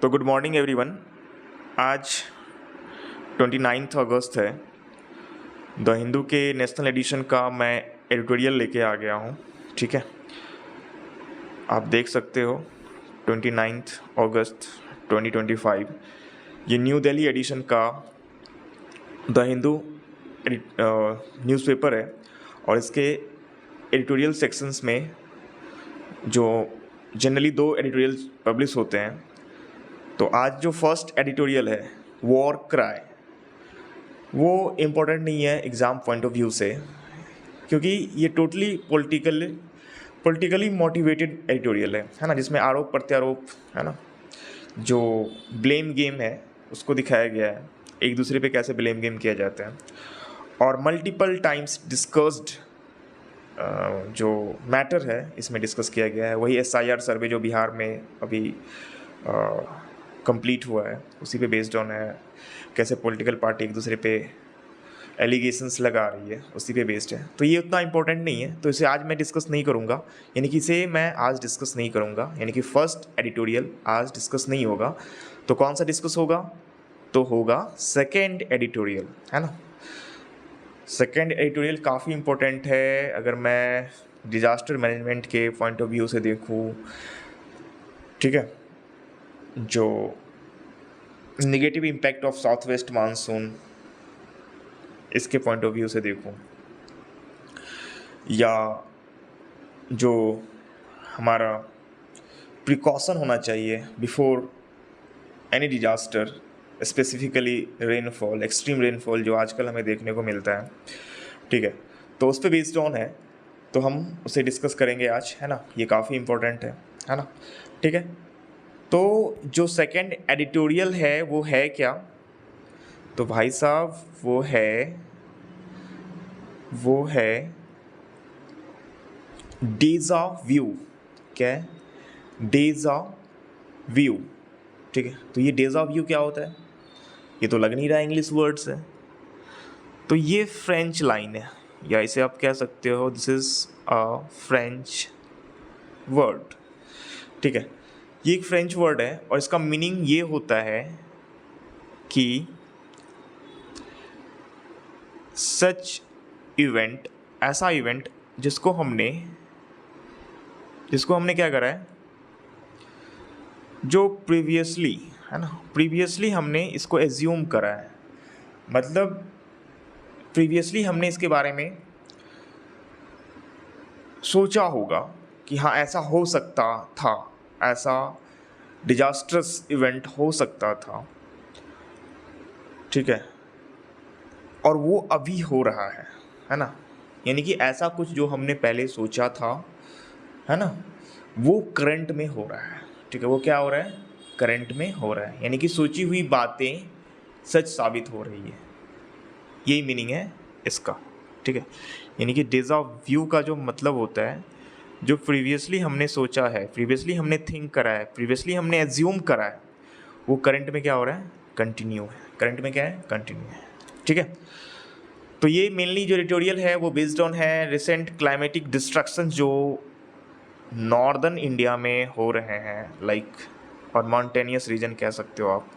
तो good morning everyone. आज 29 अगस्त है। द हिंदू के नेशनल एडिशन का मैं एडिटोरियल लेके आ गया हूँ। ठीक है, आप देख सकते हो 29 अगस्त 2025 ये न्यू दिल्ली एडिशन का द हिंदू न्यूज़पेपर है और इसके एडिटोरियल सेक्शंस में जो जनरली 2 एडिटोरियल पब्लिश होते हैं। तो आज जो फर्स्ट एडिटोरियल है वॉर क्राई, वो इम्पोर्टेंट नहीं है एग्ज़ाम पॉइंट ऑफ व्यू से, क्योंकि ये टोटली पॉलिटिकली मोटिवेटेड एडिटोरियल है ना, जिसमें आरोप प्रत्यारोप है ना, जो ब्लेम गेम है उसको दिखाया गया है, एक दूसरे पे कैसे ब्लेम गेम किया जाता है। और मल्टीपल टाइम्स डिस्कस्ड जो मैटर है इसमें डिस्कस किया गया है, वही SIR सर्वे जो बिहार में अभी कंप्लीट हुआ है उसी पे बेस्ड ऑन है, कैसे पॉलिटिकल पार्टी एक दूसरे पे एलिगेशंस लगा रही है उसी पे बेस्ड है। तो ये उतना इंपॉर्टेंट नहीं है, तो इसे आज मैं डिस्कस नहीं करूँगा, यानी कि इसे मैं आज डिस्कस नहीं करूँगा, यानी कि फर्स्ट एडिटोरियल आज डिस्कस नहीं होगा। तो कौन सा डिस्कस होगा? तो होगा सेकेंड एडिटोरियल, है ना। सेकेंड एडिटोरियल काफ़ी इम्पोर्टेंट है अगर मैं डिज़ास्टर मैनेजमेंट के पॉइंट ऑफ व्यू से देखूँ। ठीक है, जो negative impact of south west monsoon इसके पॉइंट ऑफ व्यू से देखूं, या जो हमारा प्रिकॉशन होना चाहिए before any disaster, specifically rainfall, extreme rainfall जो आजकल हमें देखने को मिलता है। ठीक है, तो उस पर बेस्ड ऑन है, तो हम उसे डिस्कस करेंगे आज, है ना। ये काफ़ी इम्पोर्टेंट है ना। ठीक है, तो जो सेकेंड एडिटोरियल है वो है क्या? तो भाई साहब वो है डेजा व्यू। क्या है? डेजा व्यू। ठीक है, तो ये डेजा व्यू क्या होता है? ये तो लग नहीं रहा इंग्लिश वर्ड से। तो ये फ्रेंच लाइन है, या इसे आप कह सकते हो this is a French word. ठीक है, ये एक फ्रेंच वर्ड है और इसका मीनिंग ये होता है कि सच इवेंट, ऐसा इवेंट जिसको हमने क्या करा है, जो प्रीवियसली है ना, प्रीवियसली हमने इसको एज्यूम करा है, मतलब प्रीवियसली हमने इसके बारे में सोचा होगा कि हाँ ऐसा हो सकता था, ऐसा डिजास्टर्स इवेंट हो सकता था। ठीक है, और वो अभी हो रहा है ना, यानी कि ऐसा कुछ जो हमने पहले सोचा था, है ना, वो करंट में हो रहा है। ठीक है, वो क्या हो रहा है? करंट में हो रहा है, यानी कि सोची हुई बातें सच साबित हो रही है, यही मीनिंग है इसका। ठीक है, यानी कि डेजा व्यू का जो मतलब होता है, जो प्रीवियसली हमने सोचा है, प्रीवियसली हमने थिंक करा है, प्रीवियसली हमने एज्यूम करा है, वो करंट में क्या हो रहा है? कंटिन्यू है। करंट में क्या है? कंटिन्यू है। ठीक है, तो ये मेनली जो एडिटोरियल है वो बेस्ड ऑन है रिसेंट क्लाइमेटिक डिस्ट्रक्शन जो नॉर्दर्न इंडिया में हो रहे हैं, लाइक और माउंटेनियस रीजन कह सकते हो आप,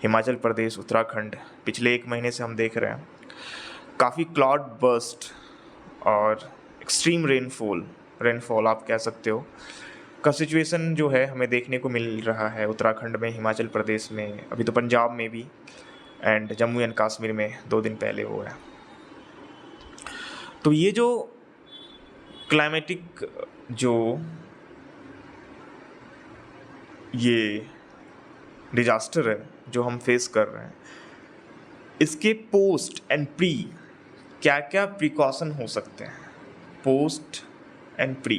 हिमाचल प्रदेश, उत्तराखंड। पिछले 1 महीने से हम देख रहे हैं काफ़ी क्लाउड बर्स्ट और एक्सट्रीम रेनफॉल आप कह सकते हो का सिचुएशन जो है हमें देखने को मिल रहा है उत्तराखंड में, हिमाचल प्रदेश में, अभी तो पंजाब में भी, एंड जम्मू एंड कश्मीर में 2 दिन पहले हुआ है। तो ये जो क्लाइमेटिक जो ये डिजास्टर है जो हम फेस कर रहे हैं, इसके पोस्ट एंड प्री क्या क्या प्रिकॉशन हो सकते हैं, पोस्ट एंड प्री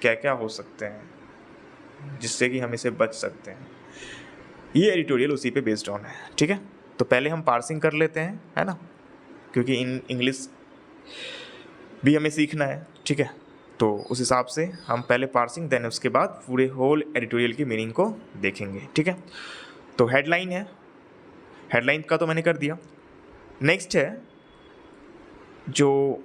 क्या क्या हो सकते हैं जिससे कि हम इसे बच सकते हैं, ये एडिटोरियल उसी पे बेस्ड ऑन है। ठीक है, तो पहले हम पार्सिंग कर लेते हैं, है ना, क्योंकि इंग्लिश भी हमें सीखना है। ठीक है, तो उस हिसाब से हम पहले पार्सिंग, देन उसके बाद पूरे होल एडिटोरियल की मीनिंग को देखेंगे। ठीक है, तो हेडलाइन है, हेडलाइन का तो मैंने कर दिया। नेक्स्ट है जो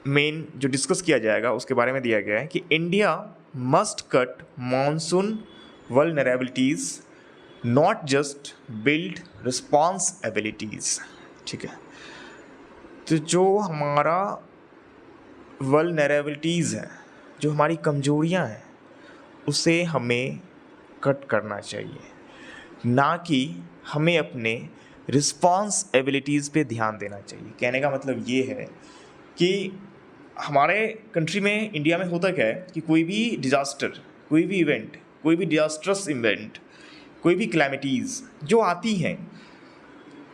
मेन जो डिस्कस किया जाएगा उसके बारे में दिया गया है कि India must cut monsoon vulnerabilities not just build response abilities. ठीक है, तो जो हमारा वल्नरेबिलिटीज़ है, जो हमारी कमजोरियां हैं, उसे हमें कट करना चाहिए, ना कि हमें अपने रिस्पॉन्स एबिलिटीज़ पे ध्यान देना चाहिए। कहने का मतलब ये है कि हमारे कंट्री में, इंडिया में होता क्या है कि कोई भी डिज़ास्टर, कोई भी इवेंट, कोई भी डिज़ास्ट्रस इवेंट, कोई भी क्लैमिटीज़ जो आती हैं,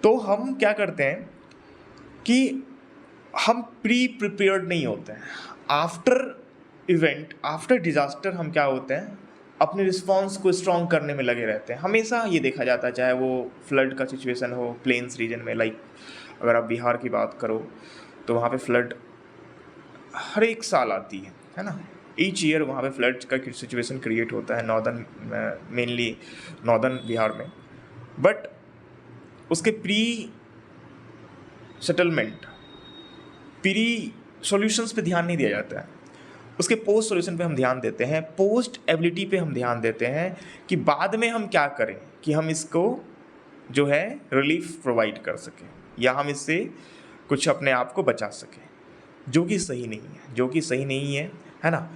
तो हम क्या करते हैं कि हम प्री प्रिपेयर्ड नहीं होते हैं। आफ्टर इवेंट, आफ्टर डिज़ास्टर हम क्या होते हैं, अपने रिस्पॉन्स को स्ट्रॉन्ग करने में लगे रहते हैं। हमेशा ये देखा जाता है, चाहे वो फ्लड का सिचुएशन हो प्लेन्स रीजन में, लाइक अगर आप बिहार की बात करो तो वहाँ पे फ्लड हर एक साल आती है ना। ईच ईयर वहाँ पे फ्लड का सिचुएशन क्रिएट होता है नॉर्दर्न, मेनली नॉर्दर्न बिहार में। बट उसके प्री सेटलमेंट, प्री सॉल्यूशंस पे ध्यान नहीं दिया जाता है, उसके पोस्ट सॉल्यूशन पे हम ध्यान देते हैं, पोस्ट एबिलिटी पे हम ध्यान देते हैं कि बाद में हम क्या करें कि हम इसको जो है रिलीफ प्रोवाइड कर सकें या हम इससे कुछ अपने आप को बचा सकें, जो कि सही नहीं है, जो कि सही नहीं है ना।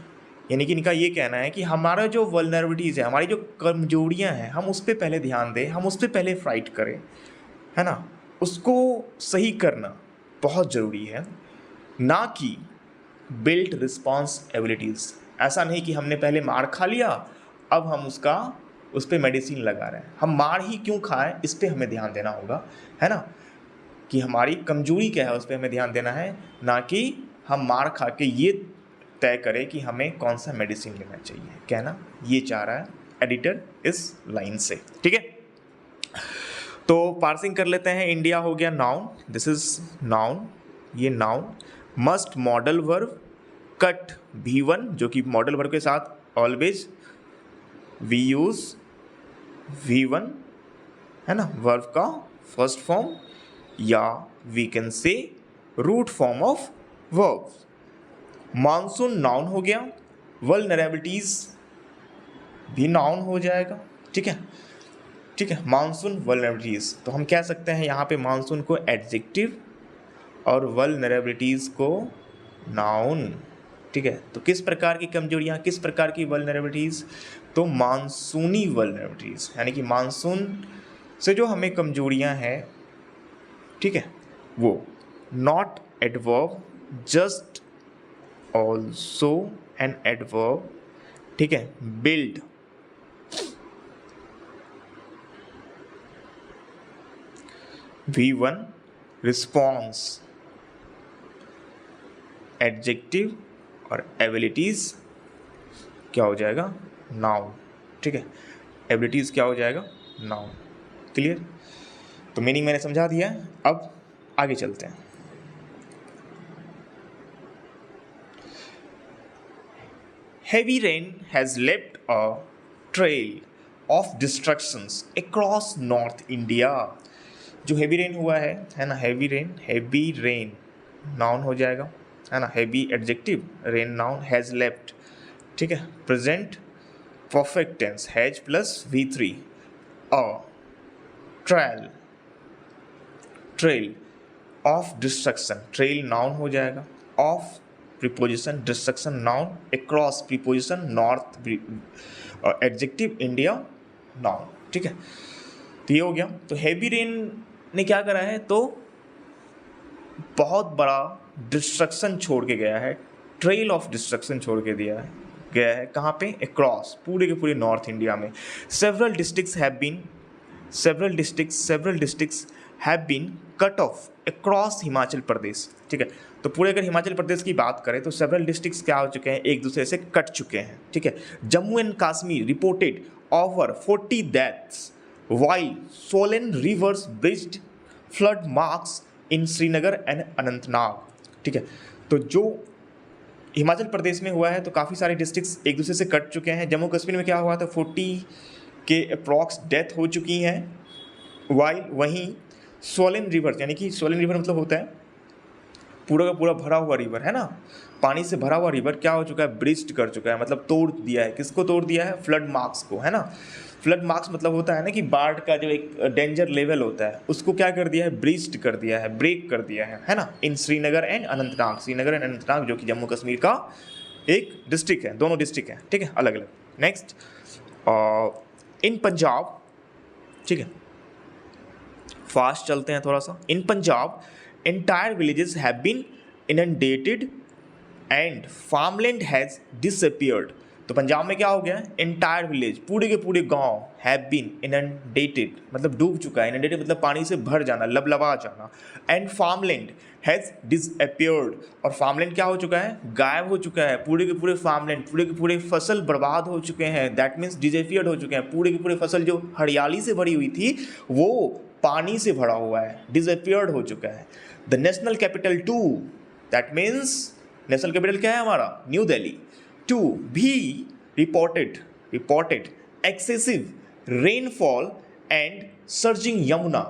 यानी कि इनका ये कहना है कि हमारा जो वल्नरेबिलिटीज़ है, हमारी जो कमजोरियां हैं, हम उस पर पहले ध्यान दें, हम उस पर पहले फाइट करें, है ना। उसको सही करना बहुत ज़रूरी है, ना कि बिल्ट रिस्पॉन्स एबिलिटीज़। ऐसा नहीं कि हमने पहले मार खा लिया, अब हम उस पर मेडिसिन लगा रहे हैं। हम मार ही क्यों खाएं, इस पर हमें ध्यान देना होगा, है ना, कि हमारी कमजोरी क्या है उस पर हमें ध्यान देना है, ना कि हम मार खा के ये तय करें कि हमें कौन सा मेडिसिन लेना चाहिए। कहना ये चाह रहा है एडिटर इस लाइन से। ठीक है, तो पार्सिंग कर लेते हैं। इंडिया हो गया नाउन, दिस इज नाउन, ये noun. Must modal verb, cut V1, जो कि मॉडल वर्ब के साथ ऑलवेज वी यूज V1, है ना, वर्ब का फर्स्ट फॉर्म, या we can say root form of verb. Monsoon noun हो गया, वल्नरेबिलिटीज भी नाउन हो जाएगा। ठीक है, ठीक है, मानसून वल्नरेबिलिटीज। तो हम कह सकते हैं यहाँ पे मानसून को एडजेक्टिव और वल्नरेबिलिटीज को नाउन। ठीक है, तो किस प्रकार की कमजोरियाँ, किस प्रकार की वल्नरेबिलिटीज, तो मानसूनी वल्नरेबिलिटीज, यानी कि मानसून से जो हमें कमजोरियाँ हैं, ठीक है, वो not adverb, just also an adverb. ठीक है, बिल्ड, V1, रिस्पॉन्स एडजेक्टिव, और एबिलिटीज़ क्या हो जाएगा, नाउन। ठीक है, एबिलिटीज़ क्या हो जाएगा, नाउन। क्लियर, तो मीनिंग मैंने समझा दिया। अब आगे चलते हैं। Heavy rain has left a trail of destructions across North India। जो heavy rain हुआ है ना, heavy rain noun हो जाएगा, है ना, heavy adjective, rain noun, has left। ठीक है, present perfect tense, has plus V3, a trail of destruction, trail noun हो जाएगा, of preposition, destruction noun, across preposition, north adjective, India noun. ठीक है, तो ये हो गया। तो हैवी रेन ने क्या करा है, तो बहुत बड़ा डिस्ट्रक्शन छोड़ के गया है, ट्रेल ऑफ डिस्ट्रक्शन छोड़ के गया है कहाँ पे, अक्रॉस, पूरे के पूरे नॉर्थ इंडिया में। Several districts have been cut off across Himachal Pradesh. ठीक है, तो पूरे अगर हिमाचल प्रदेश की बात करें तो सेवरल डिस्ट्रिक्ट्स क्या हो चुके हैं, एक दूसरे से कट चुके हैं। ठीक है, Jammu and Kashmir reported over 40 deaths while Solan reverse bridged flood marks in Srinagar and Anantnag. ठीक है, तो जो हिमाचल प्रदेश में हुआ है तो काफ़ी सारे डिस्ट्रिक्ट्स एक दूसरे से कट चुके हैं। जम्मू कश्मीर में क्या हुआ था, 40 के अप्रॉक्स डेथ हो चुकी हैं, वाइल वहीं सोलन रिवर, यानी कि सोलन रिवर मतलब होता है पूरा का पूरा भरा हुआ रिवर है ना, पानी से भरा हुआ रिवर क्या हो चुका है, ब्रिज्ड कर चुका है, मतलब तोड़ दिया है। किसको तोड़ दिया है, फ्लड मार्क्स को, है ना। फ्लड मार्क्स मतलब होता है ना कि बाढ़ का जो एक डेंजर लेवल होता है उसको क्या कर दिया है, ब्रिज्ड कर दिया है, ब्रेक कर दिया है ना। इन श्रीनगर एंड अनंतनाग, श्रीनगर एंड अनंतनाग जो कि जम्मू कश्मीर का एक डिस्ट्रिक्ट है, दोनों डिस्ट्रिक्ट हैं, ठीक है, अलग अलग। नेक्स्ट, इन पंजाब, ठीक है, फास्ट चलते हैं थोड़ा सा। In Punjab entire villages have been inundated and farmland has disappeared. तो पंजाब में क्या हो गया, एंटायर विलेज, पूरे के पूरे गांव, हैव बीन इनंडेटेड मतलब डूब चुका है, इनंडेटेड मतलब पानी से भर जाना, लबलबा जाना, एंड फार्मलैंड हैज डिसअपियर्ड, और फार्मलैंड क्या हो चुका है, गायब हो चुका है। पूरे के पूरे फार्मलैंड, पूरे के पूरे फसल बर्बाद हो चुके हैं, दैट मीन्स डिसअपियर्ड हो चुके हैं। पूरे के पूरे फसल जो हरियाली से भरी हुई थी वो पानी से भरा हुआ है, डिसअपियर्ड हो चुका है। The national capital too, that means national capital क्या है हमारा, न्यू दिल्ली, टू भी reported excessive rainfall and surging Yamuna.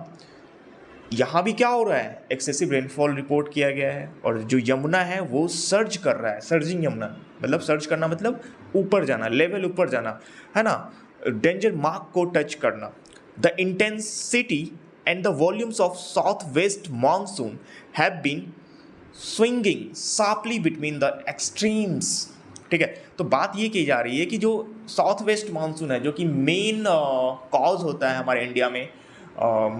यहाँ भी क्या हो रहा है, एक्सेसिव रेनफॉल रिपोर्ट किया गया है, और जो यमुना है वो सर्ज कर रहा है, सर्जिंग यमुना मतलब सर्ज करना मतलब ऊपर जाना, लेवल ऊपर जाना, है ना, डेंजर मार्क को टच करना। The intensity and the volumes of south west monsoon have been swinging sharply between the extremes, ठीक है। तो बात ये की जा रही है कि जो साउथ वेस्ट मानसून है, जो कि मेन कॉज होता है हमारे इंडिया में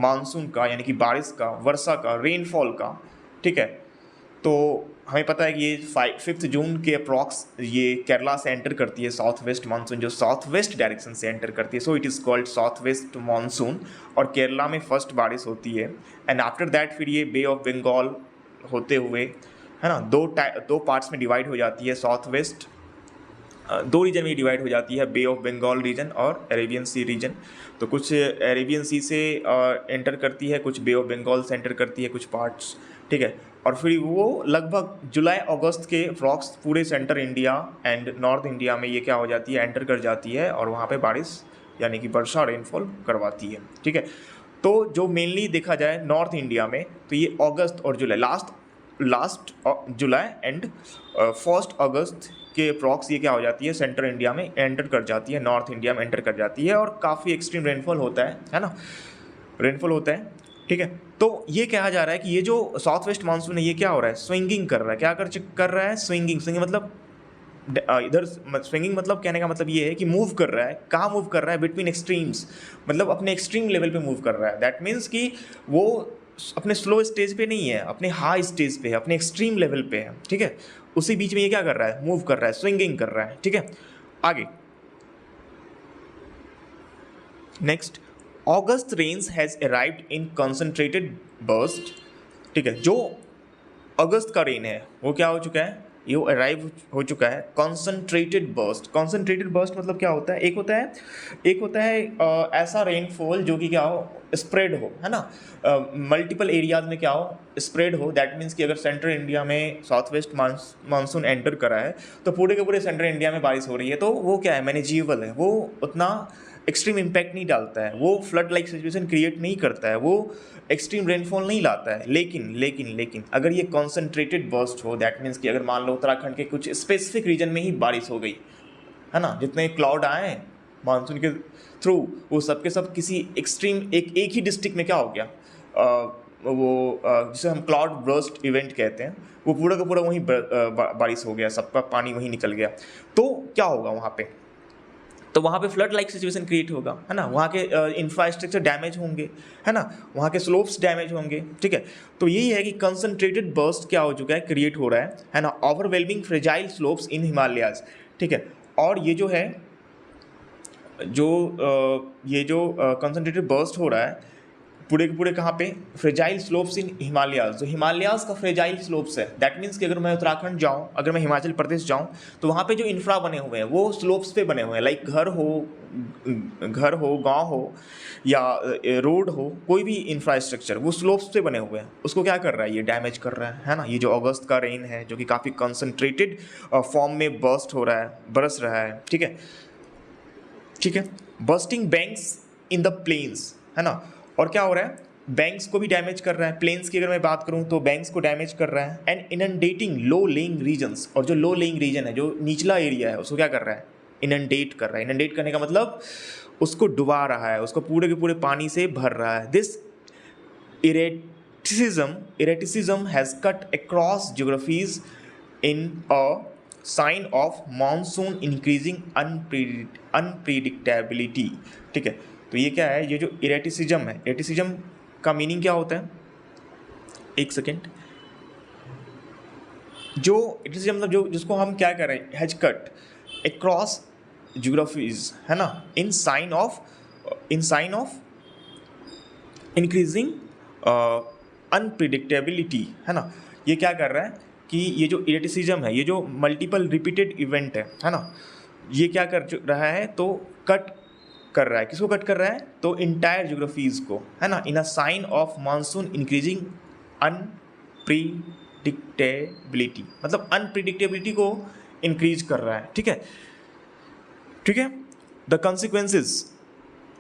मानसून का, यानी कि बारिश का, वर्षा का, रेनफॉल का, ठीक है। तो हमें पता है कि ये 5 जून के अप्रॉक्स ये केरला से एंटर करती है साउथ वेस्ट मानसून, जो साउथ वेस्ट डायरेक्शन से एंटर करती है, so it is called south west monsoon, और केरला में फर्स्ट बारिश होती है। एंड आफ्टर दैट फिर ये बे ऑफ बंगाल होते हुए, है ना, दो पार्ट्स में डिवाइड हो जाती है, साउथ वेस्ट दो रीजन में डिवाइड हो जाती है, बे ऑफ बंगाल रीजन और अरेबियन सी रीजन। तो कुछ अरेबियन सी से एंटर करती है, कुछ बे ऑफ बंगाल से एंटर करती है कुछ पार्ट्स, ठीक है। और फिर वो लगभग जुलाई अगस्त के अप्रॉक्स पूरे centre India and north India में ये क्या हो जाती है, एंटर कर जाती है, और वहाँ पे बारिश यानी कि वर्षा रेनफॉल करवाती है, ठीक है। तो जो मेनली देखा जाए नॉर्थ इंडिया में, तो ये अगस्त और जुलाई, लास्ट जुलाई एंड 1 अगस्त के अप्रॉक्स ये क्या हो जाती है, सेंट्रल इंडिया में एंटर कर जाती है, नॉर्थ इंडिया में एंटर कर जाती है, और काफ़ी एक्सट्रीम रेनफॉल होता है ना, रेनफॉल होता है, ठीक है। तो ये कहा जा रहा है कि ये जो साउथ वेस्ट मानसून है ये क्या हो रहा है, स्विंगिंग कर रहा है, क्या कर रहा है, स्विंगिंग मतलब इधर, स्विंगिंग मतलब कहने का मतलब ये है कि मूव कर रहा है, कहाँ मूव कर रहा है, बिटवीन एक्सट्रीम्स, मतलब अपने एक्सट्रीम लेवल पे मूव कर रहा है। दैट मीन्स कि वो अपने स्लो स्टेज पे नहीं है, अपने हाई स्टेज पे है, अपने एक्सट्रीम लेवल पे है, ठीक है। उसी बीच में ये क्या कर रहा है, मूव कर रहा है, स्विंगिंग कर रहा है, ठीक है। आगे next, August rains has arrived in concentrated burst, ठीक है। जो अगस्त का रेन है वो क्या हो चुका है, ये अराइव हो चुका है कॉन्सनट्रेटेड बर्स्ट मतलब क्या होता है, एक होता है ऐसा रेनफॉल जो कि क्या हो, स्प्रेड हो, है ना, मल्टीपल एरियाज में क्या हो, स्प्रेड हो। दैट मीन्स कि अगर सेंट्रल इंडिया में साउथ वेस्ट मानसून एंटर करा है तो पूरे के पूरे सेंट्रल इंडिया में बारिश हो रही है, तो वो क्या है, मैनेजेबल है, वो उतना एक्सट्रीम इम्पैक्ट नहीं डालता है, वो फ्लड लाइक सिचुएशन क्रिएट नहीं करता है, वो एक्सट्रीम रेनफॉल नहीं लाता है। लेकिन अगर ये कॉन्सेंट्रेटेड बर्स्ट हो, दैट मीन्स कि अगर मान लो उत्तराखंड के कुछ स्पेसिफिक रीजन में ही बारिश हो गई, है ना, जितने क्लाउड आए मानसून के थ्रू, वो सब के सब किसी एक्सट्रीम एक ही डिस्ट्रिक्ट में क्या हो गया, जिसे हम क्लाउड बर्स्ट इवेंट कहते हैं, वो पूरा का पूरा वहीं बारिश हो गया, सबका पानी वहीं निकल गया, तो क्या होगा वहाँ पे, तो वहाँ पे फ्लड लाइक सिचुएशन क्रिएट होगा, है ना, वहाँ के इंफ्रास्ट्रक्चर डैमेज होंगे, है ना, वहाँ के स्लोप्स डैमेज होंगे, ठीक है। तो यही है कि कंसंट्रेटेड बर्स्ट क्या हो चुका है, क्रिएट हो रहा है ना, ओवरवेलमिंग फ्रेजाइल स्लोप्स इन हिमालयाज, ठीक है। और ये जो है ये जो कंसंट्रेटेड बर्स्ट हो रहा है पूरे के पूरे कहाँ पे, फ्रेजाइल स्लोप्स इन हिमालयाज, जो हिमालयाज का फ्रेजाइल स्लोप्स है। दैट मीन्स कि अगर मैं उत्तराखंड जाऊँ, अगर मैं हिमाचल प्रदेश जाऊँ, तो वहाँ पे जो इंफ्रा बने हुए हैं वो स्लोप्स पे बने हुए हैं, लाइक घर हो, गांव हो, या रोड हो, कोई भी इंफ्रास्ट्रक्चर वो स्लोप्स पे बने हुए हैं, उसको क्या कर रहा है, ये डैमेज कर रहा है ना। ये जो अगस्त का रेन है जो कि काफ़ी कंसनट्रेटेड फॉर्म में बरस रहा है, ठीक है। Bursting banks in the plains, है ना, और क्या हो रहा है, बैंक्स को भी डैमेज कर रहा है, प्लेन्स की अगर मैं बात करूं तो बैंक्स को डैमेज कर रहा है, एंड इनंडेटिंग लो लेइंग रीजन्स, और जो लो लेइंग रीजन है, जो निचला एरिया है, उसको क्या कर रहा है, इनंडेट कर रहा है। इनंडेट करने का मतलब उसको डुबा रहा है, उसको पूरे के पूरे पानी से भर रहा है। This erraticism has cut across geographies in a sign of monsoon increasing unpredictability। ठीक है, तो ये क्या है, ये जो erraticism है, erraticism का मीनिंग क्या होता है, एक सेकेंड, जो erraticism मतलब जो जिसको हम क्या कर रहे हैं, हैज कट अक्रॉस ज्योग्राफीज, है ना, इन साइन ऑफ इंक्रीजिंग अनप्रिडिक्टेबिलिटी, है ना। ये क्या कर रहा है कि ये जो इरेटिसिज्म है, ये जो मल्टीपल रिपीटेड इवेंट है ना, ये क्या कर रहा है, तो कट कर रहा है, किसको कट कर रहा है, तो इंटायर ज्योग्राफीज को, है ना, in a sign of monsoon increasing unpredictability, मतलब अनप्रिडिक्टेबिलिटी को इंक्रीज कर रहा है। ठीक है, ठीक है। The consequences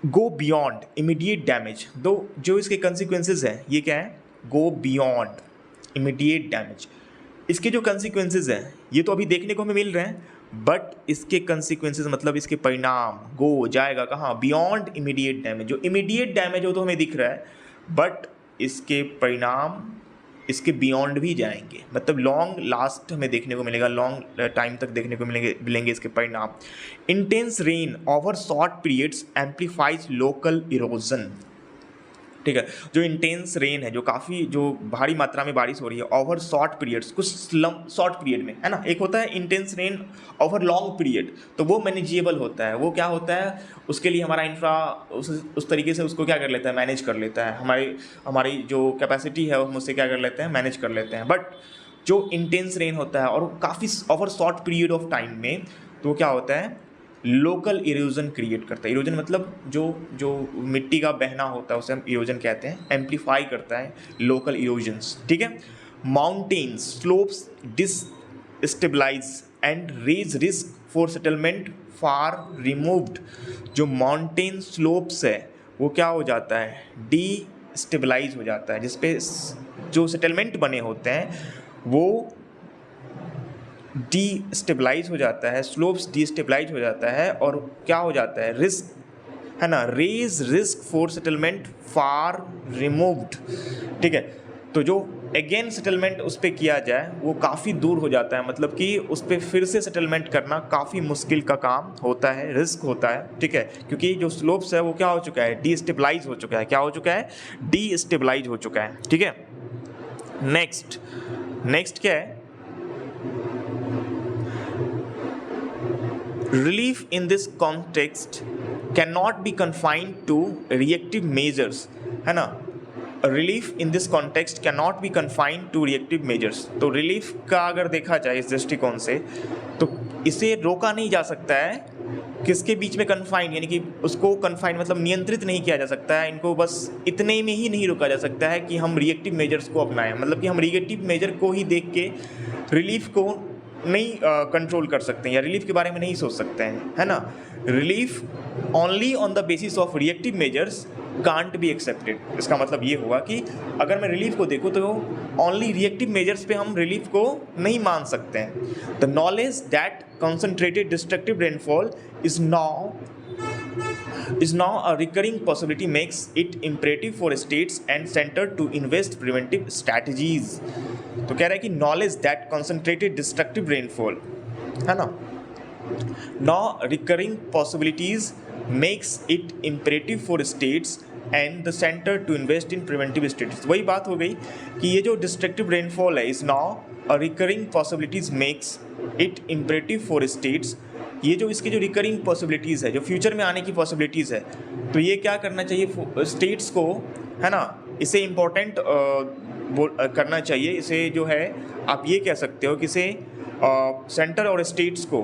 go beyond immediate damage, दो जो इसके कंसिक्वेंसेज हैं, ये क्या है, गो बियॉन्ड इमीडिएट डैमेज। इसके जो कंसिक्वेंसेज हैं ये तो अभी देखने को हमें मिल रहे हैं, बट इसके कंसिक्वेंसेज मतलब इसके परिणाम, गो जाएगा कहाँ, बियॉन्ड इमीडिएट डैमेज। जो इमीडिएट डैमेज हो तो हमें दिख रहा है, बट इसके परिणाम इसके बियॉन्ड भी जाएंगे, मतलब लॉन्ग लास्ट हमें देखने को मिलेगा, लॉन्ग टाइम तक देखने को मिलेंगे इसके परिणाम। Intense rain over short periods amplifies local erosion. ठीक है, जो इंटेंस रेन है, जो काफ़ी जो भारी मात्रा में बारिश हो रही है ओवर शॉर्ट पीरियड्स, कुछ शॉर्ट पीरियड में, है ना। एक होता है intense rain over long period, तो वो मैनेजेबल होता है, वो क्या होता है, उसके लिए हमारा इंफ्रा उस तरीके से उसको क्या कर लेता है, मैनेज कर लेता है, हमारी जो कैपेसिटी है हम उससे क्या कर लेते हैं, मैनेज कर लेते हैं। बट जो इंटेंस रेन होता है और काफ़ी over short period of time में, तो क्या होता है, लोकल इरोजन क्रिएट करता है। इरोजन मतलब जो मिट्टी का बहना होता है उसे हम इरोजन कहते हैं, एम्पलीफाई करता है लोकल इरोजन्स। ठीक है, mountains slopes destabilize and raise risk for settlement far removed. जो माउंटेन स्लोप्स है वो क्या हो जाता है, डिस्टेबलाइज हो जाता है, जिसपे जो सेटलमेंट बने होते हैं वो डीस्टेबलाइज हो जाता है, स्लोप्स डीस्टेबलाइज हो जाता है, और क्या हो जाता है, रिस्क, है ना, raise risk for settlement far removed. ठीक है, तो जो अगेन सेटलमेंट उस पर किया जाए वो काफ़ी दूर हो जाता है, मतलब कि उस पर फिर से सेटलमेंट करना काफ़ी मुश्किल का काम होता है, रिस्क होता है। ठीक है, क्योंकि जो स्लोप्स है वो क्या हो चुका है, डीस्टेबलाइज हो चुका है, क्या हो चुका है, डीस्टेबलाइज हो चुका है। ठीक है, नेक्स्ट क्या है, relief in this context cannot be confined to reactive measures, है ना। relief in this context cannot be confined to reactive measures। तो relief का अगर देखा जाए इस दृष्टिकोण से, तो इसे रोका नहीं जा सकता है, किसके बीच में कन्फाइन, यानी कि उसको कन्फाइन मतलब नियंत्रित नहीं किया जा सकता है, इनको बस इतने में ही नहीं रोका जा सकता है कि हम रिएक्टिव मेजर्स को अपनाएं, मतलब कि हम रिएक्टिव मेजर को ही देख के रिलीफ को नहीं कंट्रोल कर सकते हैं या रिलीफ के बारे में नहीं सोच सकते हैं, है ना। Relief only on the basis of reactive measures can't be accepted. इसका मतलब ये हुआ कि अगर मैं रिलीफ को देखूँ तो ओनली रिएक्टिव मेजर्स पे हम रिलीफ को नहीं मान सकते हैं। The knowledge that concentrated destructive rainfall is now a recurring possibility makes it imperative for states and center to invest preventive strategies। तो कह रहा है कि knowledge that concentrated destructive rainfall, है ना, now recurring possibilities makes it imperative for states and the center to invest in preventive strategies। वही बात हो गई कि ये जो destructive rainfall है is now a recurring possibilities makes it imperative for states। ये जो इसके जो रिकरिंग पॉसिबिलिटीज़ है, जो फ्यूचर में आने की पॉसिबिलिटीज़ है, तो ये क्या करना चाहिए स्टेट्स को, है ना, इसे इम्पोर्टेंट करना चाहिए। इसे जो है आप ये कह सकते हो कि इसे सेंटर और स्टेट्स को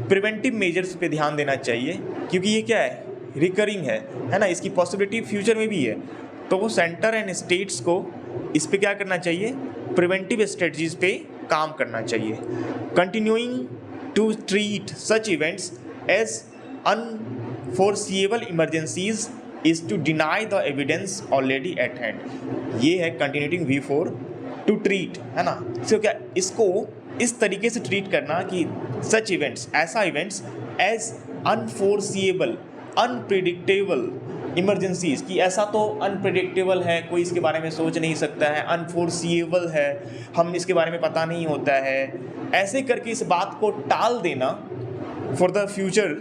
प्रिवेंटिव मेजर्स पे ध्यान देना चाहिए, क्योंकि ये क्या है, रिकरिंग है ना, इसकी पॉसिबिलिटी फ्यूचर में भी है। तो वो सेंटर एंड स्टेट्स को इस पे क्या करना चाहिए, प्रिवेंटिव स्ट्रेटजीज पे काम करना चाहिए। Continuing to treat such events as unforeseeable emergencies is to deny the evidence already at hand. ये है कंटिन्यूटिंग V4 टू ट्रीट, है ना। सो क्या इसको इस तरीके से ट्रीट करना कि सच इवेंट्स, ऐसा इवेंट्स एज अनफोर्सिएबल, अनप्रिडिक्टेबल इमरजेंसीज, कि ऐसा तो अनप्रिडिक्टेबल है, कोई इसके बारे में सोच नहीं सकता है, अनफोर्सिएबल है, हम इसके बारे में पता नहीं होता है, ऐसे करके इस बात को टाल देना फॉर द फ्यूचर,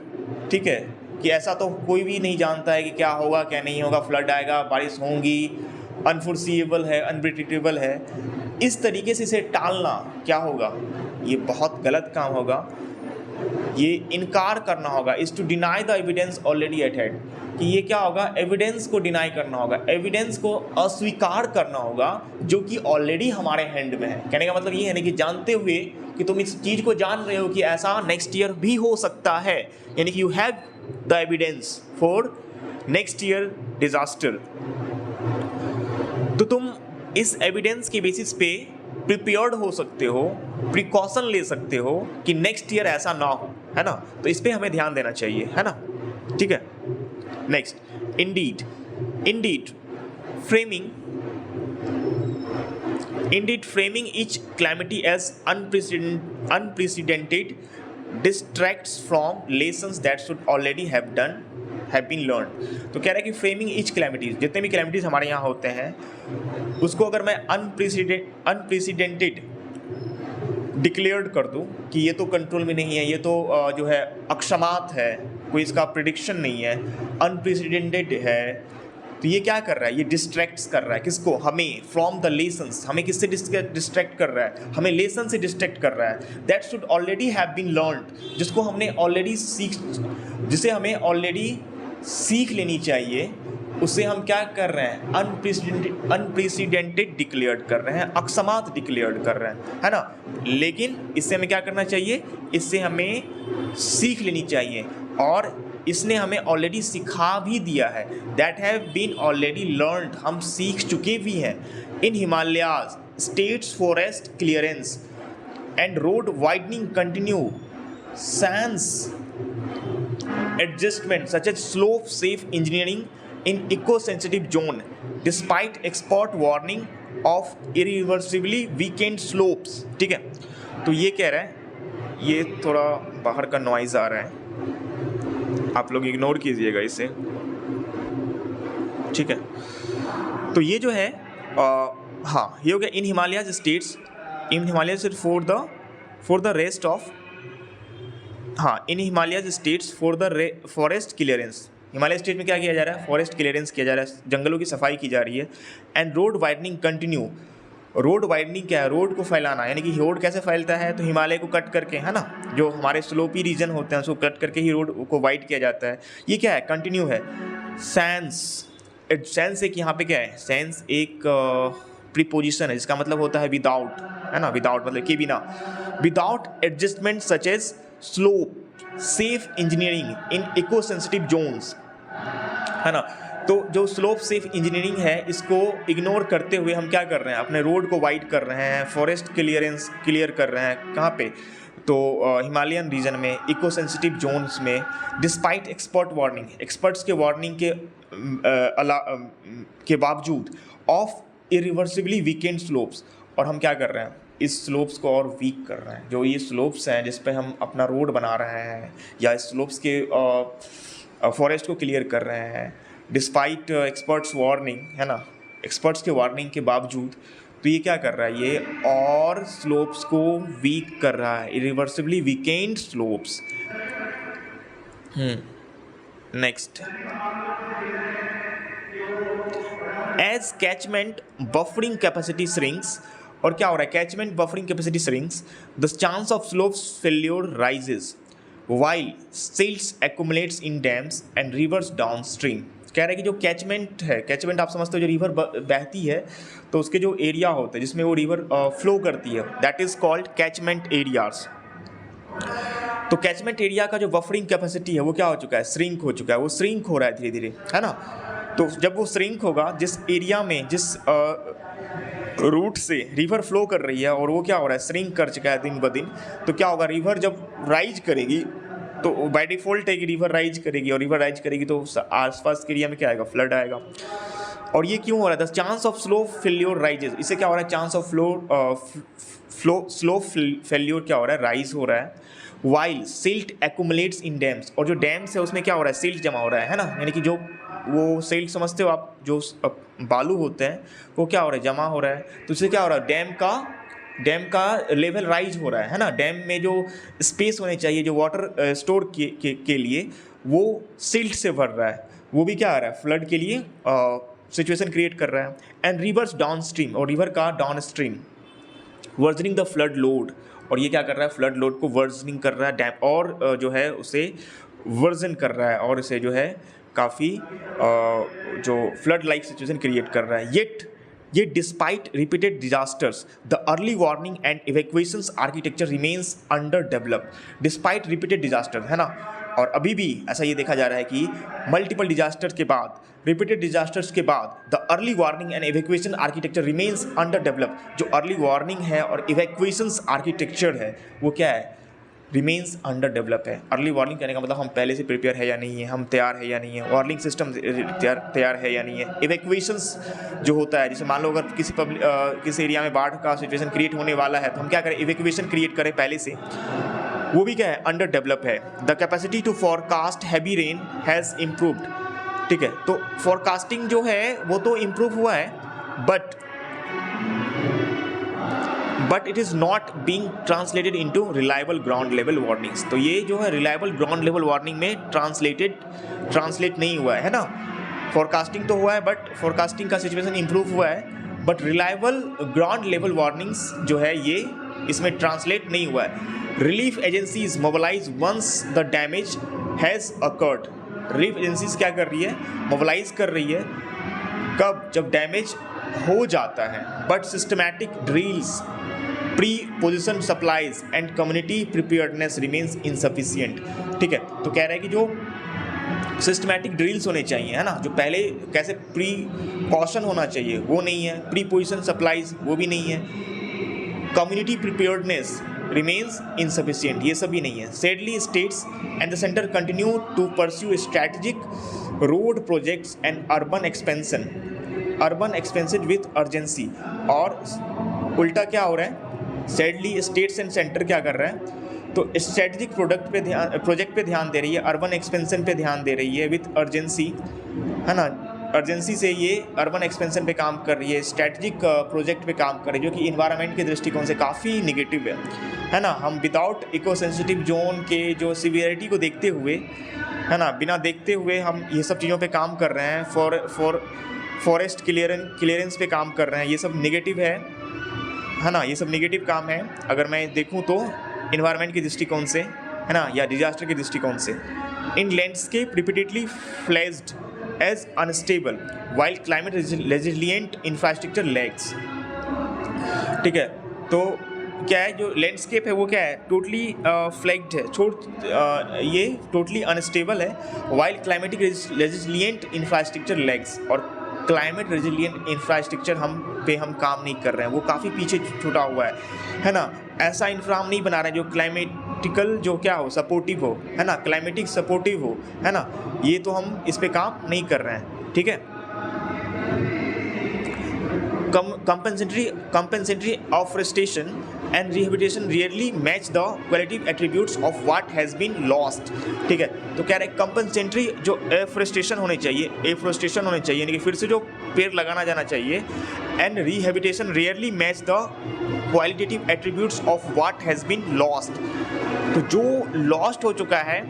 ठीक है, कि ऐसा तो कोई भी नहीं जानता है कि क्या होगा क्या नहीं होगा, फ्लड आएगा, बारिश होंगी, अनफोर्सिएबल है, अनप्रिडिक्टेबल है, इस तरीके से इसे टालना क्या होगा, ये बहुत गलत काम होगा। ये इनकार करना होगा, is to deny the evidence already at hand, कि ये क्या होगा, एविडेंस को डिनाई करना होगा, एविडेंस को अस्वीकार करना होगा जो कि ऑलरेडी हमारे हैंड में है। कहने का मतलब ये है ना कि जानते हुए कि तुम इस चीज़ को जान रहे हो कि ऐसा नेक्स्ट ईयर भी हो सकता है, यानी कि you have the evidence for next year disaster, तो तुम इस एविडेंस के बेसिस पे प्रिपेयर्ड हो सकते हो, प्रिकॉशन ले सकते हो कि नेक्स्ट ईयर ऐसा ना हो, है ना। तो इस पे हमें ध्यान देना चाहिए, है ना, ठीक है। Next, indeed, indeed framing each calamity as unprecedented distracts from lessons that should already have been learned। तो कह रहा है कि फ्रेमिंग ईच कैलेमिटीज, जितने भी कैलेमिटीज हमारे यहाँ होते हैं उसको अगर मैं अनप्रेसिडेंटेड डिक्लेयर्ड कर दूँ कि ये तो कंट्रोल में नहीं है, ये तो जो है अक्षमात है, कोई इसका प्रिडिक्शन नहीं है, अनप्रेसिडेंटेड है, तो ये क्या कर रहा है, ये डिस्ट्रैक्ट्स कर रहा है किसको, हमें, फ्रॉम द लेसन्स, हमें किससे डिस्ट्रैक्ट कर रहा है, हमें लेसन से डिस्ट्रैक्ट कर रहा है, that should already have been learned, जिसको हमने ऑलरेडी जिसे हमें ऑलरेडी सीख लेनी चाहिए, उससे हम क्या कर रहे हैं, अनप्रेसिडेंटेड डिक्लेयर्ड कर रहे हैं, अक्षमात डिक्लेयर्ड कर रहे हैं, है ना। लेकिन इससे हमें क्या करना चाहिए, इससे हमें सीख लेनी चाहिए, और इसने हमें ऑलरेडी सिखा भी दिया है, that have been already learned, हम सीख चुके भी हैं। In Himalayas states forest clearance and road widening continue, sans adjustment such as slope safe engineering in eco sensitive zone despite expert warning of irreversibly weakened slopes. ठीक है, तो ये कह रहा है, ये थोड़ा बाहर का नॉइज आ रहा है, आप लोग इग्नोर कीजिएगा इसे, ठीक है। तो ये जो है हाँ, ये हो गया in Himalayas states, in Himalayas for the rest of, हाँ, in Himalayas states for the forest clearance, Himalaya state में क्या किया जा रहा है, फॉरेस्ट क्लियरेंस किया जा रहा है, जंगलों की सफाई की जा रही है। And road widening continue, road widening क्या है, रोड को फैलाना, यानी कि रोड कैसे फैलता है, तो हिमालय को कट करके, है ना, जो हमारे स्लोपी रीजन होते हैं उसको कट करके ही रोड को वाइड किया जाता है। ये क्या है, कंटिन्यू है। सेंस एक यहाँ पे क्या है, सेंस एक प्रीपोजिशन है जिसका मतलब होता है विदाउट, है ना, विदाउट मतलब कि बिना, without adjustment such as slope safe engineering in eco sensitive zones, है ना। तो जो स्लोप सेफ इंजीनियरिंग है इसको इग्नोर करते हुए हम क्या कर रहे हैं, अपने रोड को वाइड कर रहे हैं, फॉरेस्ट क्लियरेंस क्लियर कर रहे हैं, कहाँ पे, तो हिमालयन रीजन में, इको सेंसिटिव जोन्स में, डिस्पाइट एक्सपर्ट वार्निंग, एक्सपर्ट्स के वार्निंग के बावजूद, ऑफ इरिवर्सिबली वीकेंड स्लोप्स, और हम क्या कर रहे हैं, इस स्लोप्स को और वीक कर रहे हैं। जो ये स्लोप्स हैं जिस पे हम अपना रोड बना रहे हैं, या इस स्लोप्स के फॉरेस्ट को क्लियर कर रहे हैं, डिस्पाइट एक्सपर्ट्स वार्निंग, है ना, एक्सपर्ट्स के वार्निंग के बावजूद, तो ये क्या कर रहा है, ये और स्लोप्स को वीक कर रहा है, irreversibly weakened slopes. Next, as catchment buffering capacity shrinks, और क्या हो रहा है, catchment buffering capacity shrinks, the chance of slopes failure rises while silts accumulates in dams and rivers down stream. कह रहा है कि जो कैचमेंट है, कैचमेंट आप समझते हो जो रिवर बहती है तो उसके जो एरिया होते हैं जिसमें वो रिवर फ्लो करती है, that is called catchment areas. तो कैचमेंट एरिया का जो बफरिंग कैपेसिटी है वो क्या हो चुका है, श्रिंक हो चुका है, वो श्रिंक हो रहा है धीरे धीरे, है ना। तो जब वो श्रिंक होगा, जिस एरिया में, जिस रूट से रिवर फ्लो कर रही है और वो क्या हो रहा है, श्रिंक कर चुका है दिन ब दिन, तो क्या होगा, रिवर जब राइज करेगी तो बाय डिफ़ॉल्ट है कि रिवर राइज करेगी, और रिवर राइज करेगी तो आसपास के एरिया में क्या आएगा, फ्लड आएगा। और ये क्यों हो रहा है? The chance of slow failure rises, इससे क्या हो रहा है, चांस ऑफ स्लो फेल्योर क्या हो रहा है, राइज हो रहा है। While silt accumulates in dams, और जो डैम्स है उसमें क्या हो रहा है, सिल्ट जमा हो रहा है ना, यानी कि जो वो सिल्ट समझते हो आप, जो बालू होते हैं वो क्या हो रहा है, जमा हो रहा है। तो इससे क्या हो रहा है, डैम का लेवल राइज हो रहा है ना। डैम में जो स्पेस होने चाहिए जो वाटर स्टोर के लिए, वो सिल्ट से भर रहा है, वो भी क्या आ रहा है, फ्लड के लिए सिचुएशन क्रिएट कर रहा है। एंड रिवर्स डाउन स्ट्रीम, और रिवर का down stream versioning the flood load, और ये क्या कर रहा है, फ्लड लोड को वर्जनिंग कर रहा है डैम, और जो है उसे वर्जन कर रहा है, और इसे जो है काफ़ी जो फ्लड लाइक सिचुएशन क्रिएट कर रहा है। ये despite repeated disasters the early warning and evacuations architecture remains underdeveloped. Despite repeated disaster है ना, और अभी भी ऐसा ये देखा जा रहा है कि मल्टीपल डिजास्टर्स के बाद, रिपीटेड डिजास्टर्स के बाद, the early warning and evacuation architecture remains under develop. जो अर्ली वार्निंग है और इवैक्यूएशंस आर्किटेक्चर है वो क्या है, रिमेन्स अंडर डेवलप है। अर्ली वार्निंग कहने का मतलब हम पहले से प्रिपेयर है या नहीं है, हम तैयार है या नहीं है, वार्निंग सिस्टम तैयार है या नहीं है। इवैक्यूएशंस जो होता है, जैसे मान लो अगर किसी एरिया में बाढ़ का सिचुएशन क्रिएट होने वाला है तो हम क्या करें, इवैक्यूएशन क्रिएट करें पहले से, वो भी क्या है, अंडर डेवलप है। The capacity to forecast heavy rain has improved, ठीक है। तो फॉरकास्टिंग जो है वो तो इम्प्रूव हुआ है, but it is not being translated into reliable ground level warnings. तो ये जो है रिलायबल ग्राउंड लेवल वार्निंग में ट्रांसलेट नहीं हुआ है ना। फॉरकास्टिंग तो हुआ है, बट फॉरकास्टिंग का सिचुएशन इम्प्रूव हुआ है, but reliable ground level warnings जो है ये इसमें ट्रांसलेट नहीं हुआ है। Relief agencies mobilize once the damage has occurred. Relief agencies क्या कर रही है, मोबिलाइज कर रही है, कब, जब डैमेज हो जाता है। But systematic drills, pre position supplies and community preparedness remains insufficient, ठीक है। तो कह रहा है कि जो सिस्टमैटिक ड्रिल्स होने चाहिए है ना, जो पहले कैसे प्री कॉशन होना चाहिए वो नहीं है, प्री पोजिशन सप्लाईज वो भी नहीं है, कम्युनिटी प्रिपेयर्डनेस remains insufficient, ये सभी नहीं है। Sadly, states and the center continue to pursue strategic road projects and urban expansion with urgency। और उल्टा क्या हो रहा है, Sadly, states and center क्या कर रहा है, तो स्ट्रेटजिक प्रोजेक्ट पे ध्यान दे रही है, अर्बन एक्सपेंशन पे ध्यान दे रही है विथ अर्जेंसी, है ना। अर्जेंसी से ये अर्बन एक्सपेंशन पे काम कर रही है, स्ट्रैटेजिक प्रोजेक्ट पे काम कर रही है, जो कि इन्वायरमेंट के दृष्टिकोण से काफ़ी निगेटिव है ना। हम विदाउट इको सेंसिटिव जोन के जो सीवियरिटी को देखते हुए, है ना, बिना देखते हुए हम ये सब चीज़ों पे काम कर रहे हैं, फॉरेस्ट क्लियरेंस पे काम कर रहे हैं, ये सब निगेटिव है ना, ये सब निगेटिव काम है अगर मैं देखूँ तो इन्वायरमेंट के दृष्टिकोण से, है ना, या डिजास्टर के दृष्टिकोण से। In landscape repeatedly fledged as unstable while climate resilient infrastructure lags, ठीक है। तो क्या है, जो लैंडस्केप है वो क्या है, टोटली फ्लैग्ड है, ये टोटली अनस्टेबल है, while climatic resilient infrastructure lags, और क्लाइमेट रेजिलियंट इंफ्रास्ट्रक्चर हम काम नहीं कर रहे हैं, वो काफ़ी पीछे छूटा हुआ है ना। ऐसा इंफ्रा हम नहीं बना रहे हैं जो क्लाइमेटिकल जो क्या हो, सपोर्टिव हो, है ना, क्लाइमेटिक सपोर्टिव हो, है ना, ये तो हम इस पे काम नहीं कर रहे हैं, ठीक है। compensatory afforestation and rehabilitation rarely match the qualitative attributes of what has been lost, ठीक है। तो कह रहे हैं कंपनसेंट्री जो एफोरेस्टेशन होने चाहिए, यानी कि फिर से जो पेड़ लगाना जाना चाहिए, and rehabilitation rarely match the qualitative attributes of what has been lost. तो जो लॉस्ट हो चुका है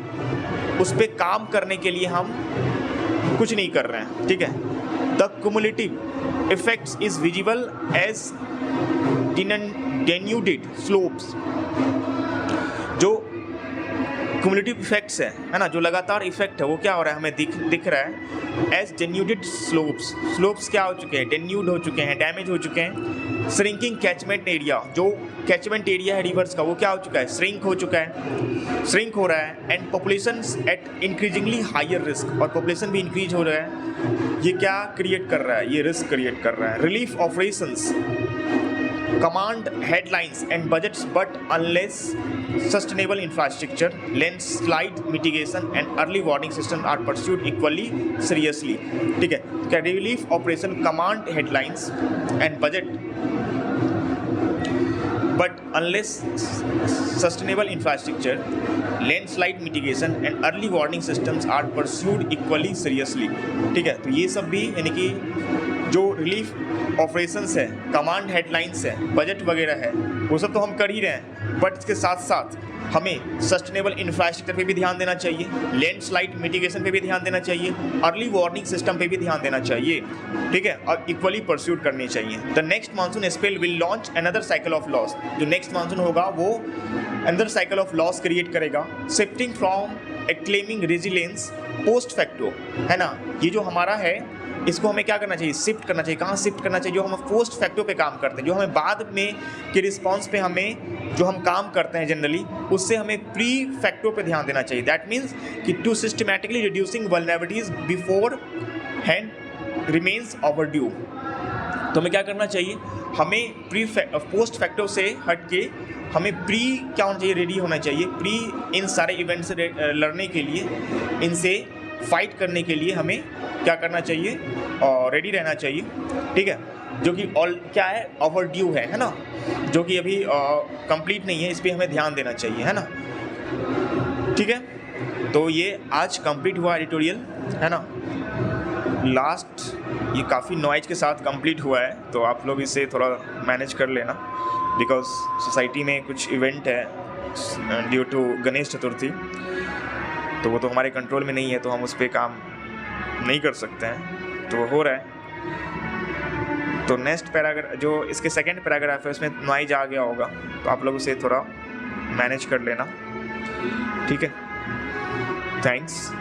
उस पर काम करने के लिए हम कुछ नहीं कर रहे हैं, ठीक है। The cumulative effects is visible as denuded slopes, जो cumulative effects है ना, जो लगातार इफेक्ट है वो क्या हो रहा है, हमें दिख रहा है as denuded slopes क्या हो चुके हैं, denude हो चुके हैं, डैमेज हो चुके हैं। श्रिंकिंग कैचमेंट एरिया, जो कैचमेंट एरिया है रिवर्स का वो क्या हो चुका है, श्रिंक हो रहा है। And population at increasingly higher risk, और पॉपुलेशन भी इंक्रीज हो रहा है, ये क्या क्रिएट कर रहा है, ये रिस्क क्रिएट कर रहा है। Relief operations command headlines and budgets but unless sustainable infrastructure, landslide mitigation and early warning systems are pursued equally seriously. ठीक है, क्या relief operation command headlines and budget, but unless sustainable infrastructure, landslide mitigation and early warning systems are pursued equally seriously. ठीक है, तो ये सब भी यानी कि जो रिलीफ ऑपरेशंस है, कमांड हेडलाइंस है, बजट वगैरह है, वो सब तो हम कर ही रहे हैं, बट इसके साथ साथ हमें सस्टेनेबल इंफ्रास्ट्रक्चर पे भी ध्यान देना चाहिए, लैंडस्लाइड मिटिगेशन पे भी ध्यान देना चाहिए, अर्ली वार्निंग सिस्टम पे भी ध्यान देना चाहिए, ठीक है, और इक्वली परस्यूट करनी चाहिए. The next monsoon spell will launch another cycle of loss. जो नेक्स्ट मानसून होगा वो another cycle of loss create करेगा, shifting from acclaiming resilience post facto, है ना. ये जो हमारा है इसको हमें क्या करना चाहिए, शिफ्ट करना चाहिए. कहाँ शिफ्ट करना चाहिए? जो हम पोस्ट फैक्टो पे काम करते हैं, जो हमें बाद में के रिस्पॉन्स पे हमें जो हम काम करते हैं जनरली, उससे हमें प्री फैक्टो पे ध्यान देना चाहिए. दैट मीन्स कि to systematically reducing vulnerabilities beforehand remains overdue. तो हमें क्या करना चाहिए, हमें प्री पोस्ट फैक्टो से हट के हमें प्री क्या होना चाहिए, रेडी होना चाहिए. प्री इन सारे इवेंट से लड़ने के लिए, इनसे फाइट करने के लिए हमें क्या करना चाहिए, और रेडी रहना चाहिए. ठीक है, जो कि ऑल क्या है, ओवर ड्यू है ना, जो कि अभी कंप्लीट नहीं है, इस पर हमें ध्यान देना चाहिए, है ना. ठीक है, तो ये आज कंप्लीट हुआ एडिटोरियल, है ना. लास्ट ये काफ़ी नॉइज के साथ कंप्लीट हुआ है, तो आप लोग इसे थोड़ा मैनेज कर लेना, बिकॉज सोसाइटी में कुछ इवेंट है ड्यू टू गणेश चतुर्थी, तो वो तो हमारे कंट्रोल में नहीं है, तो हम उस पर काम नहीं कर सकते हैं, तो वो हो रहा है. तो नेक्स्ट पैराग्राफ जो इसके सेकंड पैराग्राफ है उसमें नॉइज आ गया होगा, तो आप लोग उसे थोड़ा मैनेज कर लेना. ठीक है, थैंक्स.